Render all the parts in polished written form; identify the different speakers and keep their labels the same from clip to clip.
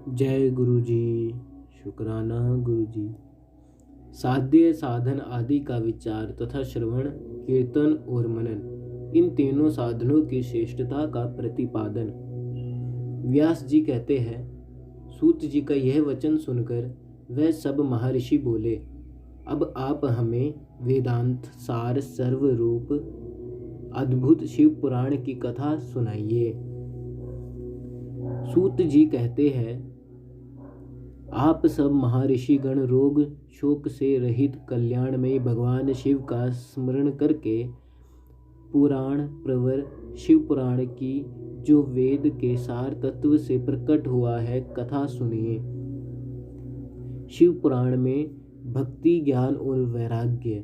Speaker 1: जय गुरु जी। शुक्राना गुरु जी। साध्य साधन आदि का विचार तथा श्रवण, कीर्तन और मनन, इन तीनों साधनों की श्रेष्ठता का प्रतिपादन। व्यास जी कहते हैं, सूत जी का यह वचन सुनकर वह सब महर्षि बोले, अब आप हमें वेदांत सार सर्वरूप अद्भुत शिव पुराण की कथा सुनाइए। सूत जी कहते हैं, आप सब महर्षि गण रोग शोक से रहित कल्याणमयी भगवान शिव का स्मरण करके पुराण प्रवर शिव पुराण की जो वेद के सार तत्व से प्रकट हुआ है कथा सुनिए। शिव पुराण में भक्ति, ज्ञान और वैराग्य,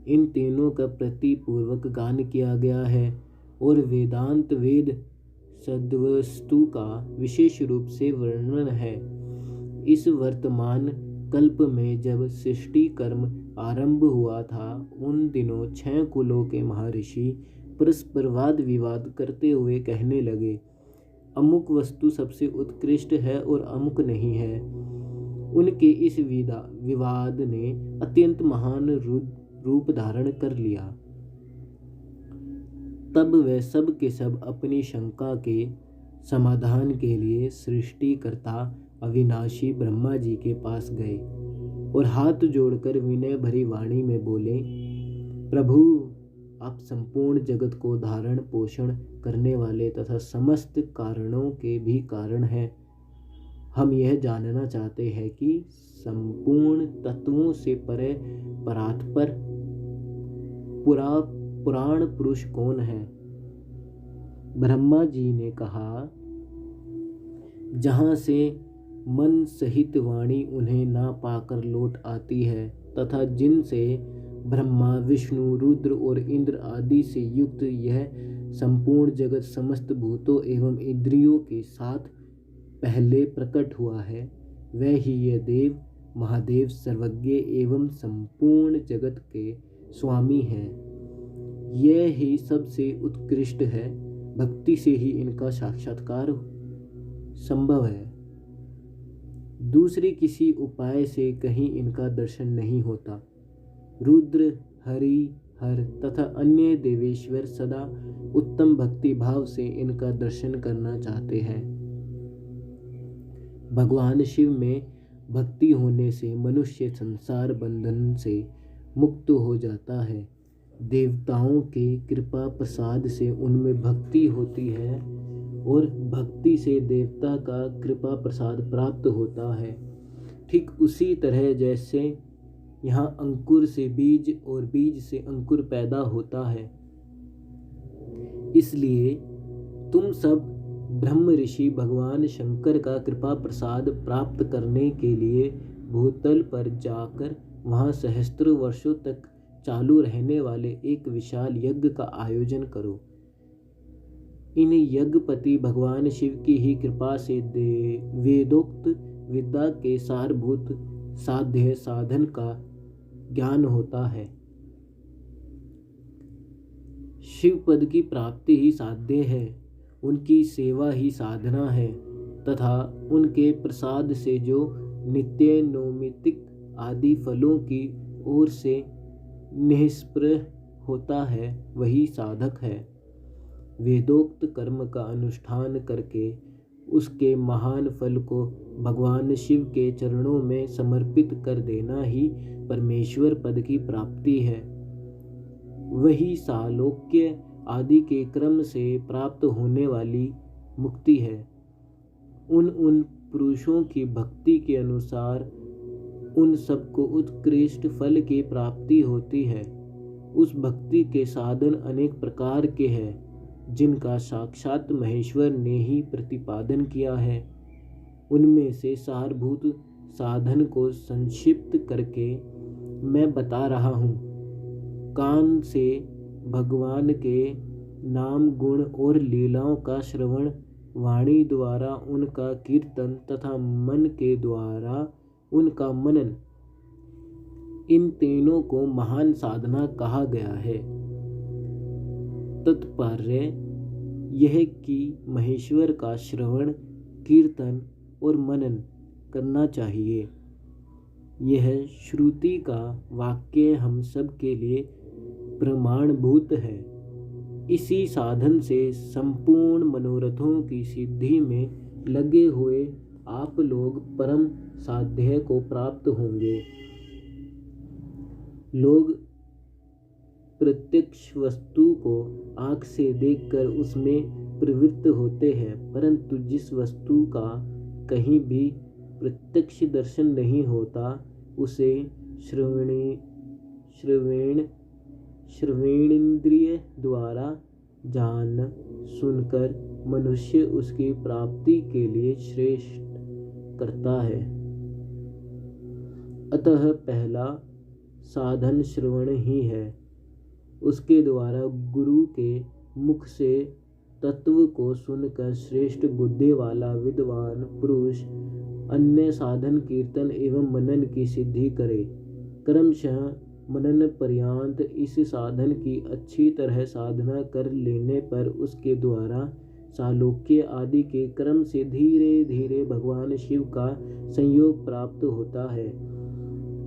Speaker 1: इन तीनों का प्रतिपूर्वक गान किया गया है और वेदांत वेद सद्वस्तु का विशेष रूप से वर्णन है। इस वर्तमान कल्प में जब सृष्टि कर्म आरंभ हुआ था, उन दिनों 6 कुलों के महर्षि परस्पर वाद विवाद करते हुए कहने लगे, अमुक वस्तु सबसे उत्कृष्ट है और अमुक नहीं है। उनके इस विवाद ने अत्यंत महान रूप धारण कर लिया। तब वे सब के सब अपनी शंका के समाधान के लिए सृष्टिकर्ता अविनाशी ब्रह्मा जी के पास गए और हाथ जोड़कर विनय भरी वाणी में बोले, प्रभु, आप संपूर्ण जगत को धारण पोषण करने वाले तथा समस्त कारणों के भी कारण हैं। हम यह जानना चाहते हैं कि संपूर्ण तत्वों से परे परात्पर पुराण पुरुष कौन है। ब्रह्मा जी ने कहा, जहाँ से मन सहित वाणी उन्हें ना पाकर लौट आती है तथा जिनसे ब्रह्मा विष्णु रुद्र और इंद्र आदि से युक्त यह संपूर्ण जगत समस्त भूतों एवं इंद्रियों के साथ पहले प्रकट हुआ है, वह ही यह देव महादेव सर्वज्ञ एवं संपूर्ण जगत के स्वामी हैं। यह ही सबसे उत्कृष्ट है। भक्ति से ही इनका साक्षात्कार संभव है। दूसरे किसी उपाय से कहीं इनका दर्शन नहीं होता। रुद्र, हरि, हर तथा अन्य देवेश्वर सदा उत्तम भक्ति भाव से इनका दर्शन करना चाहते हैं। भगवान शिव में भक्ति होने से मनुष्य संसार बंधन से मुक्त हो जाता है। देवताओं के कृपा प्रसाद से उनमें भक्ति होती है और भक्ति से देवता का कृपा प्रसाद प्राप्त होता है। ठीक उसी तरह जैसे यहाँ अंकुर से बीज और बीज से अंकुर पैदा होता है, इसलिए तुम सब ब्रह्म ऋषि भगवान शंकर का कृपा प्रसाद प्राप्त करने के लिए भूतल पर जाकर वहाँ सहस्त्रों वर्षों तक चालू रहने वाले एक विशाल यज्ञ का आयोजन करो। इन यज्ञपति भगवान शिव की ही कृपा से वेदोक्त विद्या के सारभूत साध्य साधन का ज्ञान होता है। शिव पद की प्राप्ति ही साध्य है, उनकी सेवा ही साधना है तथा उनके प्रसाद से जो नित्य नैमित्तिक आदि फलों की ओर से निष्प्रह होता है, वही साधक है। वेदोक्त कर्म का अनुष्ठान करके उसके महान फल को भगवान शिव के चरणों में समर्पित कर देना ही परमेश्वर पद की प्राप्ति है। वही सालोक्य आदि के क्रम से प्राप्त होने वाली मुक्ति है। उन पुरुषों की भक्ति के अनुसार उन सबको उत्कृष्ट फल की प्राप्ति होती है। उस भक्ति के साधन अनेक प्रकार के हैं, जिनका साक्षात महेश्वर ने ही प्रतिपादन किया है। उनमें से सारभूत साधन को संक्षिप्त करके मैं बता रहा हूँ। कान से भगवान के नाम गुण और लीलाओं का श्रवण, वाणी द्वारा उनका कीर्तन तथा मन के द्वारा उनका मनन, इन तीनों को महान साधना कहा गया है। तात्पर्य यह कि महेश्वर का श्रवण, कीर्तन और मनन करना चाहिए। यह श्रुति का वाक्य हम सब के लिए प्रमाणभूत है। इसी साधन से संपूर्ण मनोरथों की सिद्धि में लगे हुए आप लोग परम साध्य को प्राप्त होंगे। लोग प्रत्यक्ष वस्तु को आँख से देखकर उसमें प्रवृत्त होते हैं, परंतु जिस वस्तु का कहीं भी प्रत्यक्ष दर्शन नहीं होता उसे श्रवणेन्द्रिय द्वारा जान सुनकर मनुष्य उसकी प्राप्ति के लिए श्रेष्ठ करता है। अतः पहला साधन श्रवण ही है। उसके द्वारा गुरु के मुख से तत्व को सुनकर श्रेष्ठ बुद्धि वाला विद्वान पुरुष अन्य साधन कीर्तन एवं मनन की सिद्धि करे। क्रमशः मनन पर्यंत इस साधन की अच्छी तरह साधना कर लेने पर उसके द्वारा सालोक्य आदि के क्रम से धीरे धीरे भगवान शिव का संयोग प्राप्त होता है।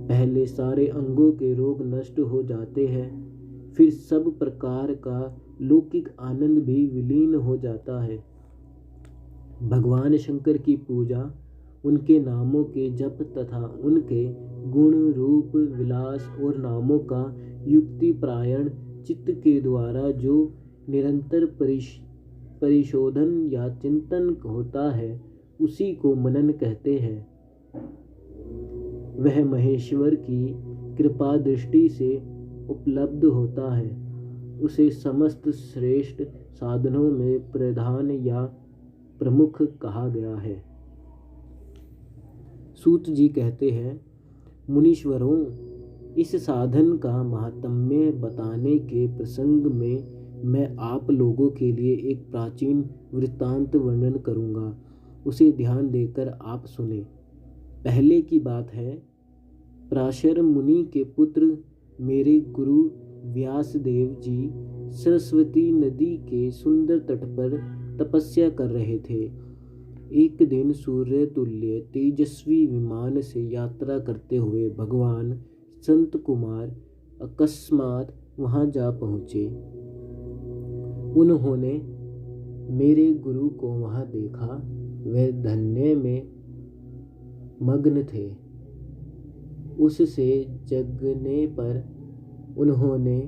Speaker 1: पहले सारे अंगों के रोग नष्ट हो जाते हैं, फिर सब प्रकार का लौकिक आनंद भी विलीन हो जाता है। भगवान शंकर की पूजा, उनके नामों के जप तथा उनके गुण रूप विलास और नामों का युक्ति प्रायण चित्त के द्वारा जो निरंतर परिशोधन या चिंतन होता है उसी को मनन कहते हैं। वह महेश्वर की कृपा दृष्टि से उपलब्ध होता है। उसे समस्त श्रेष्ठ साधनों में प्रधान या प्रमुख कहा गया है। सूत जी कहते हैं, मुनीश्वरों, इस साधन का महात्म्य बताने के प्रसंग में मैं आप लोगों के लिए एक प्राचीन वृत्तांत वर्णन करूंगा। उसे ध्यान देकर आप सुने। पहले की बात है, पराशर मुनि के पुत्र मेरे गुरु व्यासदेव जी सरस्वती नदी के सुंदर तट पर तपस्या कर रहे थे। एक दिन सूर्य तुल्य तेजस्वी विमान से यात्रा करते हुए भगवान संत कुमार अकस्मात वहां जा पहुंचे। उन्होंने मेरे गुरु को वहां देखा। वे धन्य में मग्न थे। उससे जगने पर उन्होंने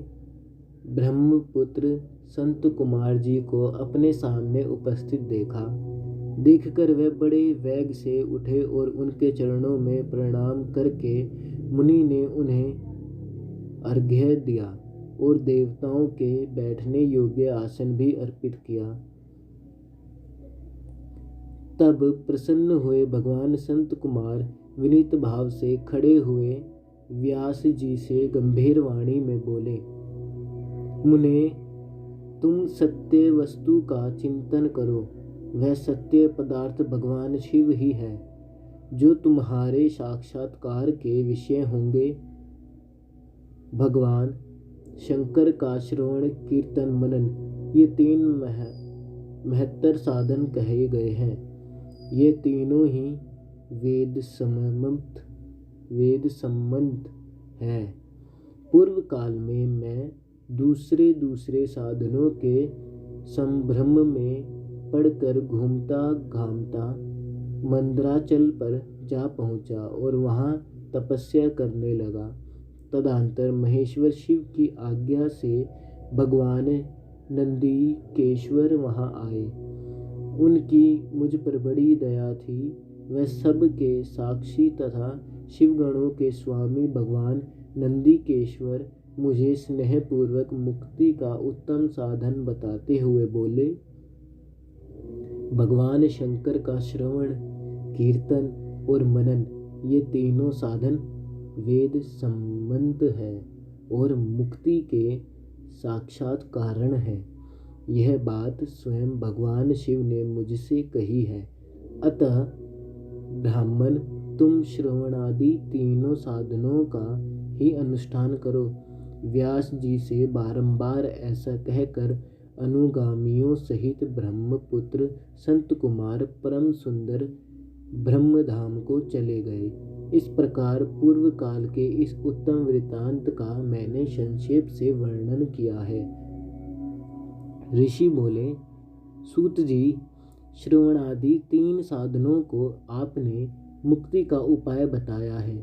Speaker 1: ब्रह्मपुत्र संत कुमार जी को अपने सामने उपस्थित देखा। देखकर वे बड़े वेग से उठे और उनके चरणों में प्रणाम करके मुनि ने उन्हें अर्घ्य दिया और देवताओं के बैठने योग्य आसन भी अर्पित किया। तब प्रसन्न हुए भगवान संत कुमार विनीत भाव से खड़े हुए व्यास जी से गंभीर वाणी में बोले, मुने, तुम सत्य वस्तु का चिंतन करो। वह सत्य पदार्थ भगवान शिव ही है जो तुम्हारे साक्षात्कार के विषय होंगे। भगवान शंकर का श्रवण कीर्तन मनन ये तीन महत्तर साधन कहे गए हैं। ये तीनों ही वेद संबंध है। पूर्व काल में मैं दूसरे साधनों के संभ्रम में पड़कर घूमता घामता मंदराचल पर जा पहुंचा और वहां तपस्या करने लगा। तदंतर महेश्वर शिव की आज्ञा से भगवान नंदीकेश्वर वहां आए। उनकी मुझ पर बड़ी दया थी। वह सब के साक्षी तथा शिवगणों के स्वामी भगवान नंदीकेश्वर मुझे स्नेहपूर्वक मुक्ति का उत्तम साधन बताते हुए बोले, भगवान शंकर का श्रवण कीर्तन और मनन ये तीनों साधन वेद संबंध है और मुक्ति के साक्षात कारण है। यह बात स्वयं भगवान शिव ने मुझसे कही है। अतः ब्राह्मण, तुम श्रवणादि तीनों साधनों का ही अनुष्ठान करो। व्यास जी से बारंबार ऐसा कहकर अनुगामियों सहित ब्रह्मपुत्र संत कुमार परम सुंदर ब्रह्मधाम को चले गए। इस प्रकार पूर्व काल के इस उत्तम वृत्तांत का मैंने संक्षेप से वर्णन किया है। ऋषि बोले, सूत जी, श्रवण आदि 3 साधनों को आपने मुक्ति का उपाय बताया है,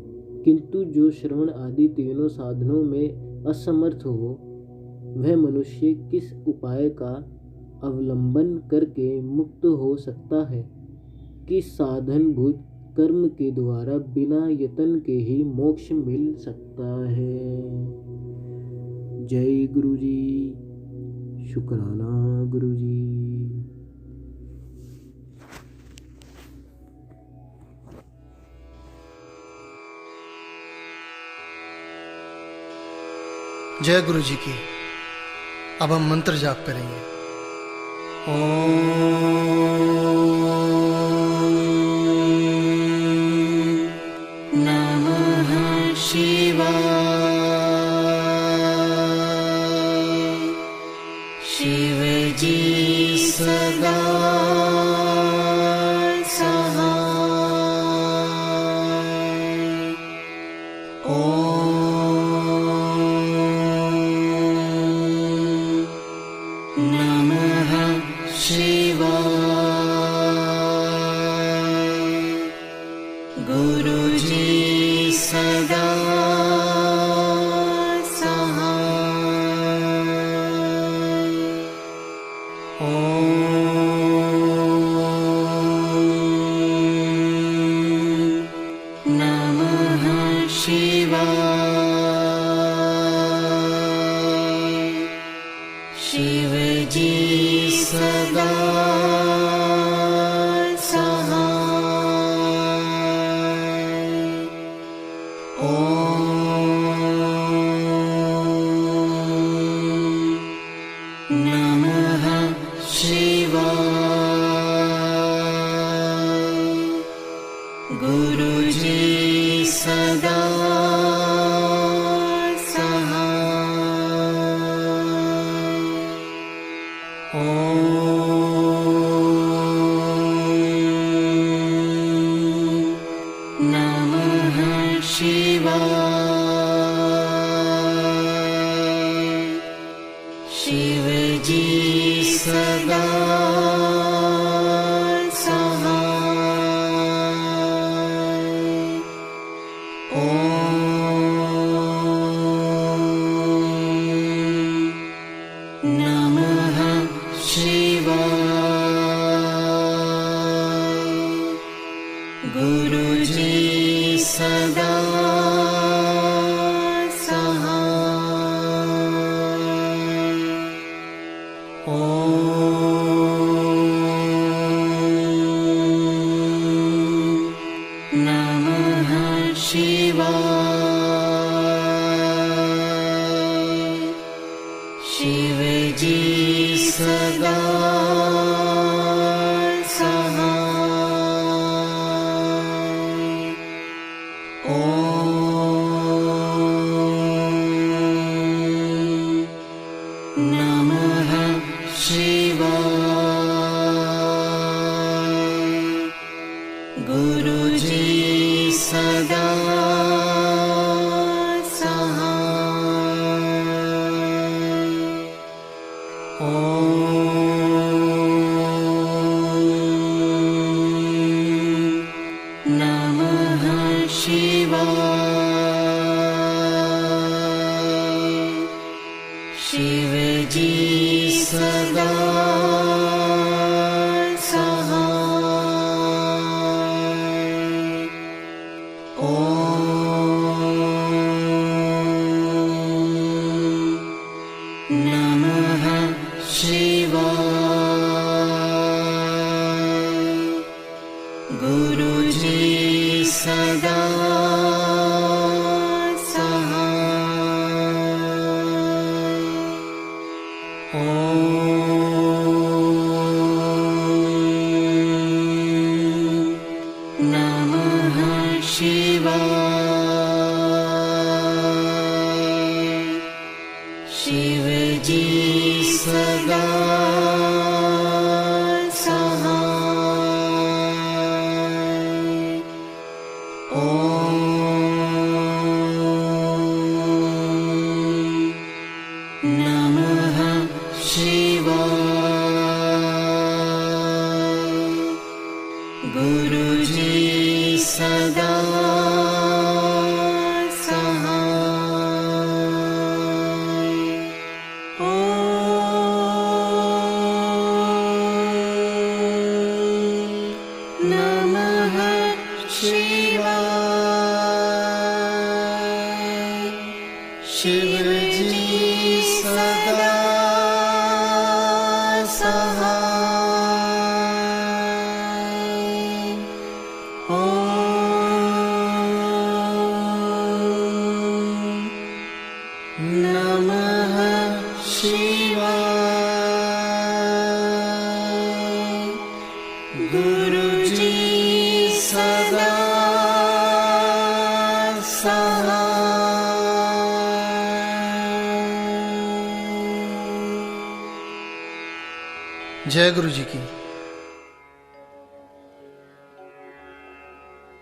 Speaker 1: किंतु जो श्रवण आदि तीनों साधनों में असमर्थ हो वह मनुष्य किस उपाय का अवलंबन करके मुक्त हो सकता है? किस साधनभूत कर्म के द्वारा बिना यत्न के ही मोक्ष मिल सकता है? जय गुरु जी। शुक्राना गुरु जी।
Speaker 2: जय गुरु जी की। अब हम मंत्र जाप करेंगे। नमः शिवाय। शिव जी सदा गुरु जी सदा सहाय। ओम नमः शिवाय। शिव जी सदा सहाय। ओम नमः शिवाय। गुरु जी सदा सहाय। जय गुरु जी की।